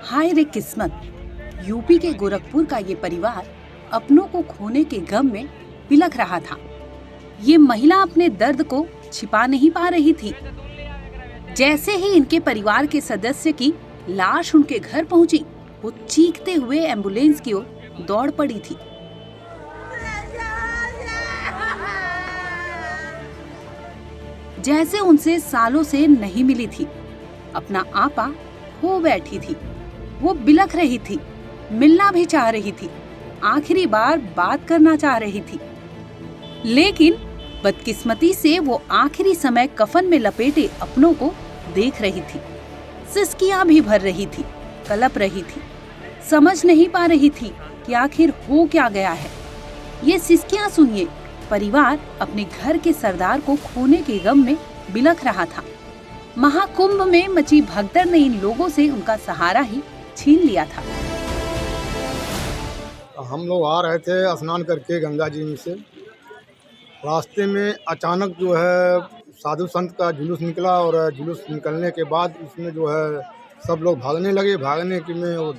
हाय रे किस्मत, यूपी के गोरखपुर का ये परिवार अपनों को खोने के गम में बिलख रहा था। ये महिला अपने दर्द को छिपा नहीं पा रही थी। जैसे ही इनके परिवार के सदस्य की लाश उनके घर पहुंची, वो चीखते हुए एम्बुलेंस की ओर दौड़ पड़ी थी। जैसे उनसे सालों से नहीं मिली थी, अपना आपा खो बैठी थी। वो बिलख रही थी, मिलना भी चाह रही थी, आखिरी बार बात करना चाह रही थी। लेकिन बदकिस्मती से वो आखिरी समय कफन में लपेटे अपनों को देख रही थी। सिसकियां भी भर रही थी, कलप रही थी, समझ नहीं पा रही थी कि आखिर हो क्या गया है। ये सिसकियां सुनिए, परिवार अपने घर के सरदार को खोने के गम में बिलख रहा था। महाकुंभ में मची भगदड़ ने इन लोगों से उनका सहारा ही छीन लिया था। हम लोग आ रहे थे स्नान करके गंगा जी में से, रास्ते में अचानक जो है साधु संत का जुलूस निकला और जुलूस निकलने के बाद उसमें जो है सब लोग भागने लगे। भागने की में वो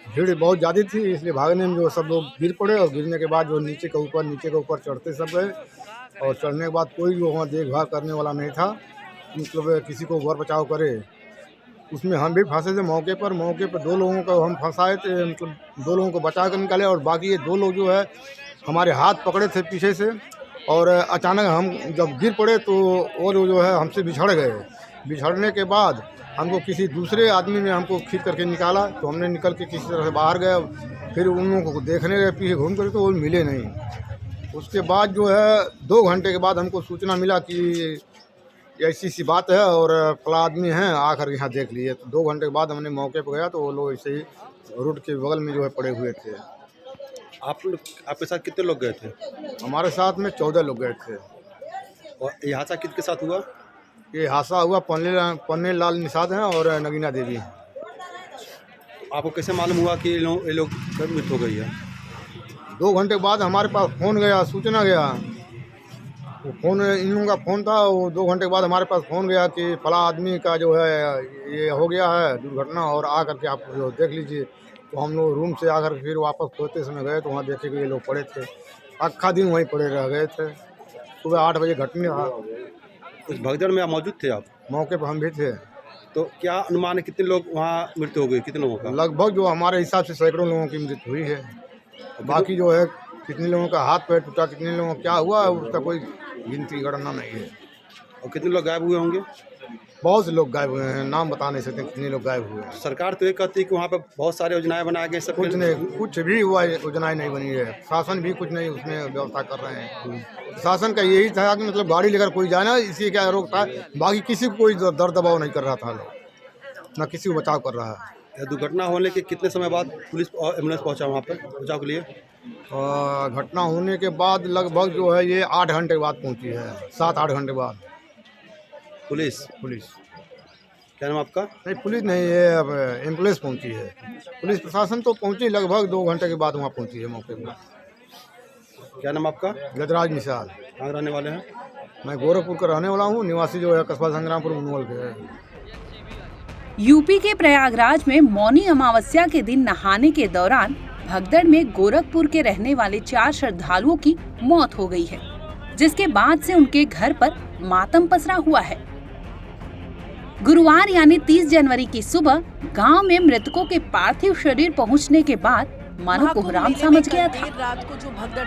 भीड़ बहुत ज़्यादा थी, इसलिए भागने में जो सब लोग गिर पड़े और गिरने के बाद जो नीचे के ऊपर चढ़ते सब गए। और चढ़ने के बाद कोई वहाँ देखभाल करने वाला नहीं था, मतलब किसी को वर बचाव करे। उसमें हम भी फंसे थे मौके पर 2 लोगों को हम फंसाए थे, मतलब 2 लोगों को बचा कर निकाले। और बाकी ये 2 लोग जो है हमारे हाथ पकड़े थे पीछे से, और अचानक हम जब गिर पड़े तो वो लोग जो है हमसे बिछड़ गए। बिछड़ने के बाद हमको किसी दूसरे आदमी ने हमको खींच करके निकाला, तो हमने निकल के किसी तरह से बाहर गए। फिर उन लोगों को देखने गए पीछे घूम कर, तो वो मिले नहीं। उसके बाद जो है 2 घंटे के बाद हमको सूचना मिला कि ऐसी सी बात है और फला आदमी हैं, आकर यहाँ देख लिए। तो 2 घंटे के बाद हमने मौके पर गया तो वो लोग ऐसे ही रोड के बगल में जो है पड़े हुए थे। आपके साथ कितने लोग गए थे? हमारे साथ में 14 लोग गए थे। और ये हादसा किसके साथ हुआ? ये हादसा हुआ पन्ने लाल निषाद हैं और नगीना देवी हैं। आपको कैसे मालूम हुआ कि ये लोग मृत हो गई है? 2 घंटे के बाद हमारे पास फ़ोन गया, सूचना गया। वो फ़ोन इन लोगों का फ़ोन था। वो 2 घंटे के बाद हमारे पास फ़ोन गया कि फला आदमी का जो है ये हो गया है दुर्घटना, और आ करके आप जो देख लीजिए। तो हम लोग रूम से आकर फिर वापस सोते समय गए तो वहाँ देखे कि ये लोग पड़े थे। आखा दिन वहीं पड़े रह गए थे। सुबह 8 बजे घटना था। उस भगदड़ में आप मौजूद थे? आप मौके पर हम भी थे। तो क्या अनुमान है कितने लोग वहाँ मृत्यु हो गई? कितने लोगों का? लगभग जो हमारे हिसाब से सैकड़ों लोगों की मृत्यु हुई है। बाकी जो है कितने लोगों का हाथ पैर टूटा, कितने लोगों का क्या हुआ है, उसका कोई गिनती गणना नहीं है। और कितने लोग गायब हुए होंगे? बहुत से लोग गायब हुए हैं, नाम बता नहीं सकते कितने लोग गायब हुए हैं। सरकार तो ये कहती है कि वहाँ पे बहुत सारे योजनाएं बनाए गए, सब कुछ नहीं, कुछ भी हुआ योजनाएं नहीं बनी है। शासन भी कुछ नहीं उसमें व्यवस्था कर रहे हैं। शासन का यही था कि मतलब गाड़ी लेकर कोई जाए ना, इसी क्या रोक था। बाकी किसी को कोई दर दबाव नहीं कर रहा था, लोग ना किसी को बचाव कर रहा है। दुर्घटना होने के कितने समय बाद पुलिस और एम्बुलेंस पहुंचा वहाँ पर बचाव के लिए? घटना होने के बाद लगभग जो है ये 8 घंटे के बाद पहुंची है, 7-8 घंटे बाद पुलिस। क्या नाम आपका? नहीं, पुलिस नहीं, ये अब एम्बुलेंस पहुंची है। पुलिस प्रशासन तो पहुंची लगभग 2 घंटे के बाद वहाँ पहुंची है मौके पर। क्या नाम आपका? गजराज निषाद। कहाँ रहने वाले हैं? मैं गोरखपुर का रहने वाला हूँ, निवासी जो है कस्बा संग्रामपुर मुनवल के है। यूपी के प्रयागराज में मौनी अमावस्या के दिन नहाने के दौरान भगदड़ में गोरखपुर के रहने वाले 4 श्रद्धालुओं की मौत हो गई है, जिसके बाद से उनके घर पर मातम पसरा हुआ है। गुरुवार यानी 30 जनवरी की सुबह गांव में मृतकों के पार्थिव शरीर पहुंचने के बाद मानो कोहराम सा मच गया था।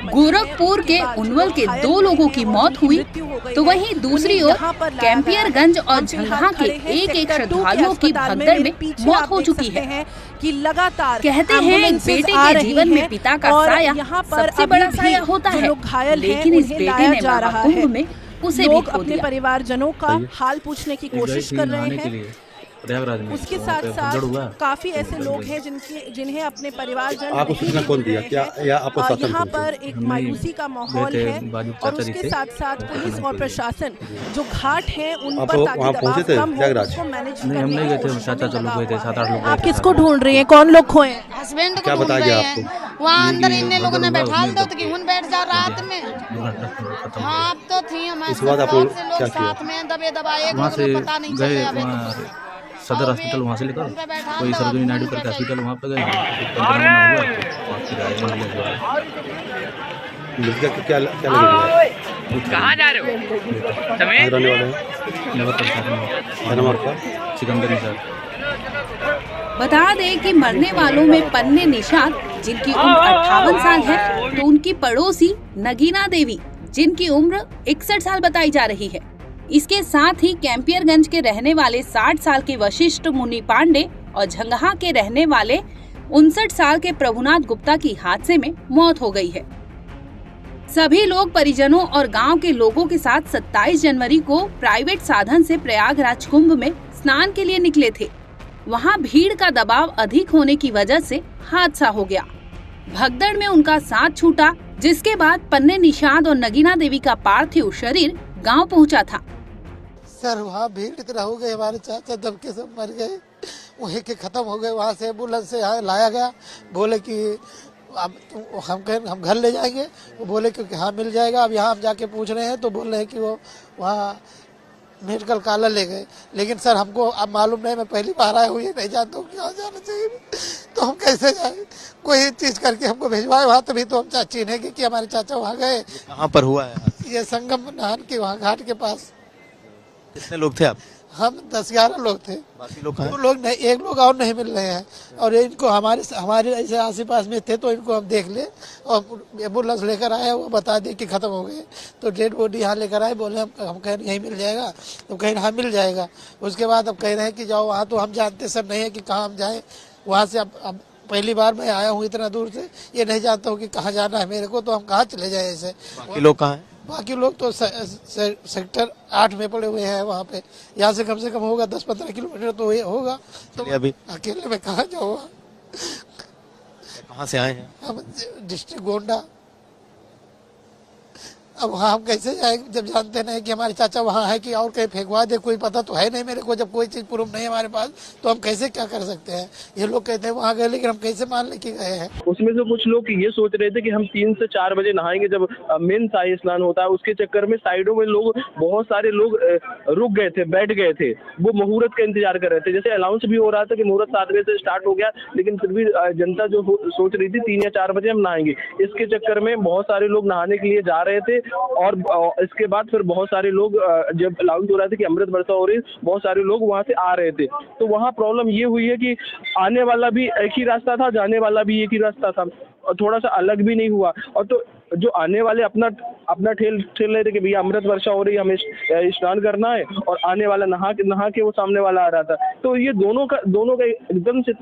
गोरखपुर के उनवल के 2 लोगों की मौत हुई, तो वहीं दूसरी ओर कैंपियरगंज और झंगा के एक श्रद्धालुओं की भगदड़ में मौत हो चुकी है। कि लगातार कहते हैं बेटे के जीवन में पिता का साया सबसे बड़ा साया होता है, लेकिन इस बेटे ने महाकुंभ में उसे भी खो दिया। अपने परिवारजनों का हाल पूछने की कोशिश कर रहे हैं। प्रयागराज में। उसके तो वहाँ साथ पे भगदड़ हुआ। साथ काफ़ी ऐसे लोग हैं जिन्हें अपने परिवारजन आपको नहीं सूचना कौन मिल दिया? रहे क्या हैं। या आपको साधन यहाँ कौन पर दिया? एक हम नहीं मायूसी का माहौल गए थे, है बाजू और चाचा जी उसके थे, साथ साथ वो पुलिस पकड़ने और के लिए। प्रशासन जो घाट हैं उन आप पर वहाँ ताकि दबाव पहुँचे थे कम हो प्रयागराज? उसको मैनेज नहीं, हम करने नहीं की गए थे, कोशिश चाचा में लोग लगा गए थे, हुआ 7-8 है। लोग गए आप थे किसको साथ में। ढूंढ रही हैं? कौन लोग खोए हैं? हस्बैंड को क्या ढूंढ बताया रहे गया हैं। आपको? वहाँ ये अंदर कि इतने लोगों ने भगदड़ हुआ, बैठा उसमें दो तो क्यों बैठ जा रात में। दुर्घटना खत्म हो हाँ गया। अब तो थी हमारे इसके बाद आप साथ लोग से लोग क्या किया? साथ में दबे दबाए वहाँ से पता नहीं चल गए रहा है वहाँ सदर हॉस्पिटल, वहाँ से लेकर उन पे बैठा कोई दो, सरोजिनी अब नायडू उनका करके हॉस्पिटल, चाहिए। वहाँ पे गए, पंचनामा हुआ और फिर आए एम्बुलेंस द्वारा। मृतक को क्या क्या लगे? कहाँ जा रहे हो कहाँ समेत रहने वाले हैं? नगर परिषद में क्या नाम आपका? सिकंदर निषाद। बता दें कि मरने वालों में पन्ने निषाद जिनकी उम्र 58 साल है, तो उनकी पड़ोसी नगीना देवी जिनकी उम्र 61 साल बताई जा रही है। इसके साथ ही कैंपियरगंज के रहने वाले 60 साल के वशिष्ठ मुनि पांडे और झंगहा के रहने वाले 59 साल के प्रभुनाथ गुप्ता की हादसे में मौत हो गई है। सभी लोग परिजनों और गांव के लोगों के साथ 27 जनवरी को प्राइवेट साधन से प्रयागराज कुंभ में स्नान के लिए निकले थे। वहां भीड़ का दबाव अधिक होने की वजह से हादसा हो गया। भगदड़ में उनका साथ छूटा, जिसके बाद पन्ने निषाद और नगीना देवी का पार्थिव शरीर गांव पहुंचा था। सर वहाँ भीड़ इतना हो गई, हमारे चाचा दब के सब मर गए, वहीं के खत्म हो गए। वहाँ से एम्बुलेंस से यहाँ लाया गया, बोले कि अब हम घर ले जाएंगे। वो बोले क्योंकि हाँ मिल जाएगा। अब यहाँ हम जाके पूछ रहे हैं तो बोल रहे हैं कि वो वहाँ मेडिकल कॉलेज ले गए। लेकिन सर हमको अब मालूम नहीं, मैं पहली बार आया हूँ, ये नहीं जानता हूँ कहाँ जाना चाहिए, तो हम कैसे जाए? कोई चीज़ करके हमको भिजवाए वहाँ, तभी तो हम चिन्हेंगे कि हमारे चाचा वहाँ गए। कहाँ पर हुआ है? ये संगम नहर के वहाँ घाट के पास। कितने लोग थे आप? हम 10-11 लोग थे। बाकी लोग कहाँ वो हैं? लोग नहीं, एक लोग और नहीं मिल रहे हैं। और इनको हमारे ऐसे आस पास में थे, तो इनको हम देख ले और एम्बुलेंस लेकर आए, वो बता दिए कि खत्म हो गए। तो डेड बॉडी यहाँ लेकर आए, बोले हम कह रहे यहीं मिल जाएगा, तो कहीं हाँ मिल जाएगा। उसके बाद अब कह रहे हैं कि जाओ वहाँ, तो हम जानते सर नहीं है कि कहाँ हम जाएँ वहाँ से। अब पहली बार मैं आया हूँ इतना दूर से, ये नहीं जानता हूँ कि कहाँ जाना है मेरे को, तो हम कहाँ चले जाए ऐसे। बाकी लोग कहाँ हैं? बाकी लोग तो सेक्टर 8 में पड़े हुए हैं वहाँ पे। यहाँ से कम होगा 10-15 किलोमीटर तो ये होगा। तो अभी अकेले में कहाँ जाऊँगा? कहाँ से आए हैं? हम डिस्ट्रिक्ट गोंडा। अब वहाँ हम कैसे जाएंगे जब जानते नहीं कि हमारे चाचा वहाँ है कि और कहीं फेंकवा दे, कोई पता तो है नहीं मेरे को। जब कोई चीज़ प्रूफ नहीं हमारे पास तो हम कैसे क्या कर सकते हैं? ये लोग कहते हैं वहाँ गए, लेकिन हम कैसे मान ले कि गए हैं? उसमें से कुछ लोग ये सोच रहे थे कि हम 3 से 4 बजे नहाएंगे, जब मेन शाही स्नान होता है। उसके चक्कर में साइडों में लोग, बहुत सारे लोग रुक गए थे, बैठ गए थे, वो मुहूर्त का इंतजार कर रहे थे। जैसे अनाउंस भी हो रहा था कि मुहूर्त 7 बजे से स्टार्ट हो गया, लेकिन फिर भी जनता जो सोच रही थी 3 या 4 बजे हम नहाएंगे। इसके चक्कर में बहुत सारे लोग नहाने के लिए जा रहे थे। और इसके बाद फिर बहुत सारे लोग, जब अनाउंस हो रहा था कि अमृत वर्षा हो रही, बहुत सारे लोग वहां से आ रहे थे। तो वहां प्रॉब्लम ये हुई है कि आने वाला भी एक ही रास्ता था, जाने वाला भी एक ही रास्ता था, और थोड़ा सा अलग भी नहीं हुआ। और तो जो आने वाले अपना ठेल रहे थे कि भैया अमृत वर्षा हो रही है, हमें स्नान करना है, और आने वाला नहा के वो सामने वाला आ रहा था। तो ये दोनों का एकदम से